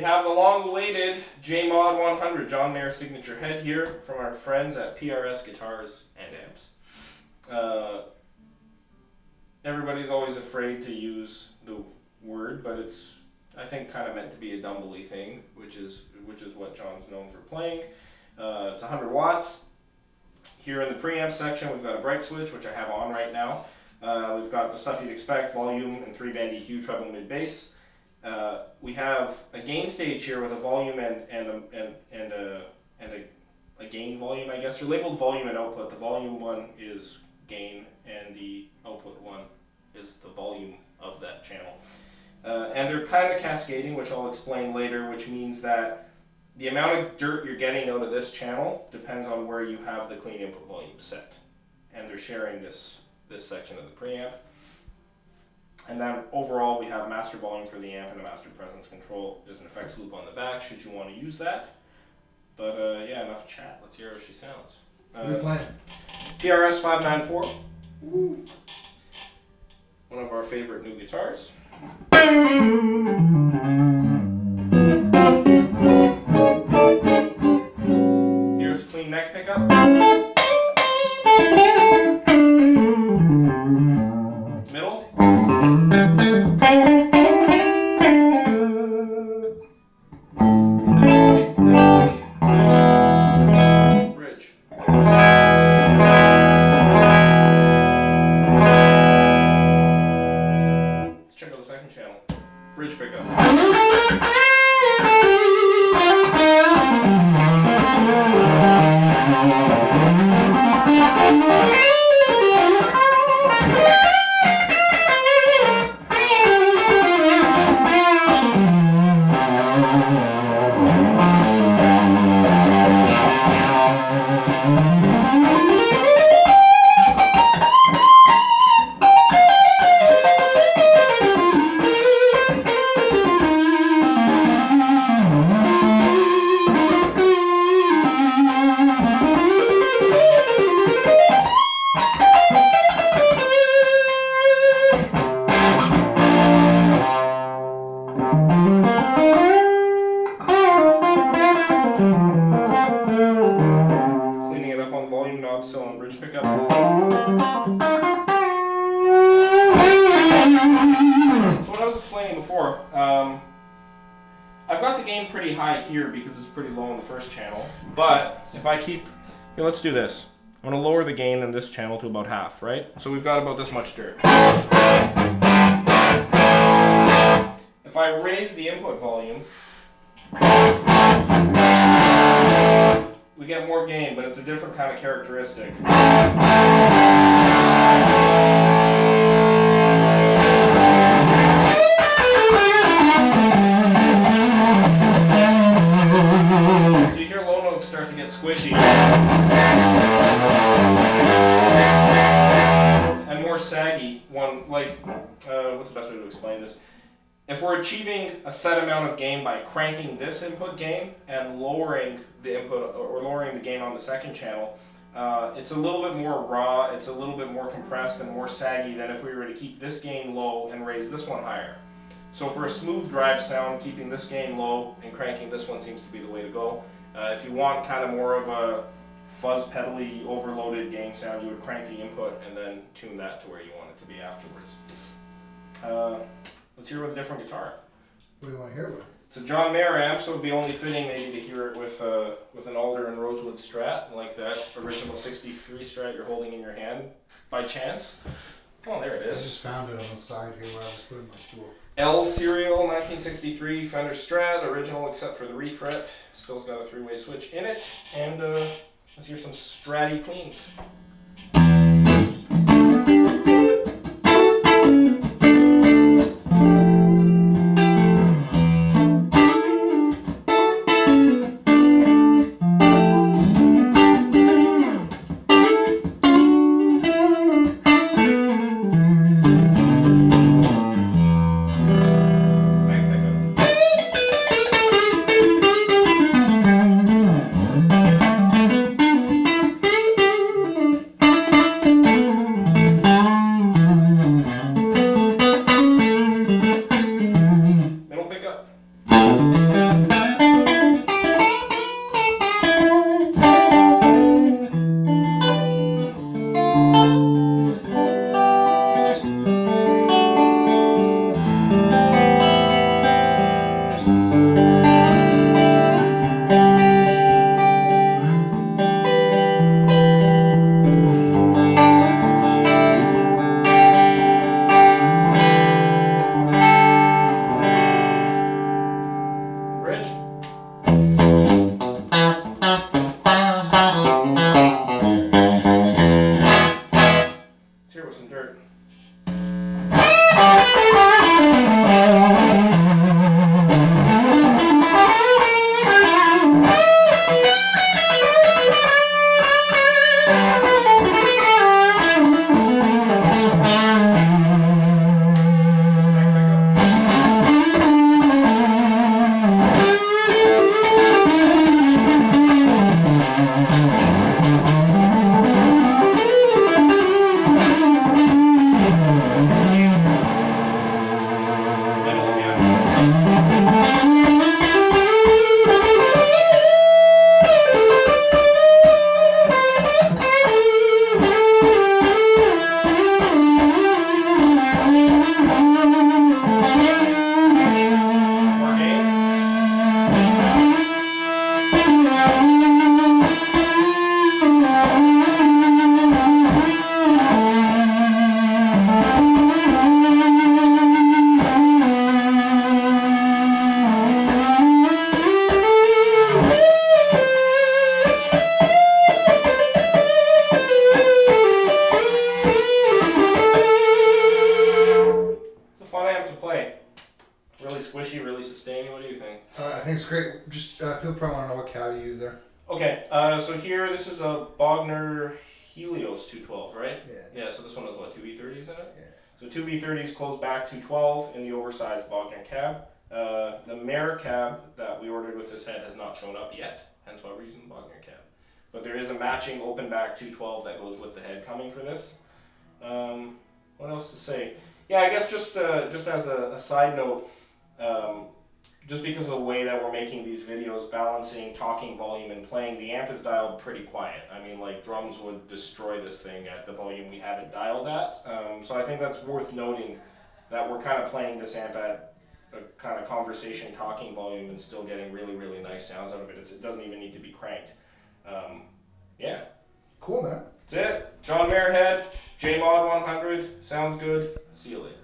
have the long-awaited J-MOD 100 John Mayer signature head here from our friends at PRS Guitars and Amps. Everybody's always afraid to use the word, but it's, I think, kind of meant to be a dumbly thing, which is what John's known for playing. It's 100 watts. Here in the preamp section, we've got a bright switch, which I have on right now. We've got the stuff you'd expect: volume and 3-band EQ, treble, mid, bass. We have a gain stage here with a volume and a gain volume, I guess. They're labeled volume and output. The volume one is gain, and the output one is the volume of that channel. And they're kind of cascading, which I'll explain later, which means that the amount of dirt you're getting out of this channel depends on where you have the clean input volume set. And they're sharing this section of the preamp. And then overall we have master volume for the amp and a master presence control. There's an effects loop on the back should you want to use that. But yeah, enough chat. Let's hear how she sounds. What are you playing? PRS 594. Woo. One of our favorite new guitars. Here's clean neck pickup. Middle. Bridge. Let's check out the second channel. Bridge pickup. Cleaning it up on the volume knob, still on bridge pickup. So what I was explaining before, I've got the gain pretty high here because it's pretty low on the first channel, but if I keep, here, let's do this. I'm going to lower the gain in this channel to about half, right? So we've got about this much dirt. If I raise the input volume, we get more gain, but it's a different kind of characteristic. So you hear low notes start to get squishy. And more saggy. What's the best way to explain this? If we're achieving a set amount of gain by cranking this input gain and lowering the input or lowering the gain on the second channel, it's a little bit more raw, it's a little bit more compressed and more saggy than if we were to keep this gain low and raise this one higher. So for a smooth drive sound, keeping this gain low and cranking this one seems to be the way to go. If you want kind of more of a fuzz pedally overloaded gain sound, you would crank the input and then tune that to where you want it to be afterwards. Let's hear it with a different guitar. What do you want to hear with? It's a John Mayer amp, so it would be only fitting maybe to hear it with an Alder and Rosewood Strat, like that original 63 Strat you're holding in your hand by chance. Oh, there it is. I just found it on the side here where I was putting my stool. L serial 1963 Fender Strat, original except for the refret. Still's got a 3-way switch in it, and let's hear some Stratty cleans. I think it's great. Just people probably want to know what cab you use there. Okay, so here, this is a Bogner Helios 212, right? Yeah. Yeah, so this one has what, 2 V30s in it? Yeah. So 2 V30s closed back 212 in the oversized Bogner cab. The mare cab that we ordered with this head has not shown up yet, hence why we're using the Bogner cab. But there is a matching open back 212 that goes with the head coming for this. What else to say? Yeah, I guess just as a side note, just because of the way that we're making these videos, balancing talking volume and playing, the amp is dialed pretty quiet. I mean, like, drums would destroy this thing at the volume we have it dialed at. So I think that's worth noting that we're kind of playing this amp at a kind of conversation talking volume and still getting really, really nice sounds out of it. It doesn't even need to be cranked. Yeah. Cool, man. That's it. John Mayer head, J-MOD 100. Sounds good. See you later.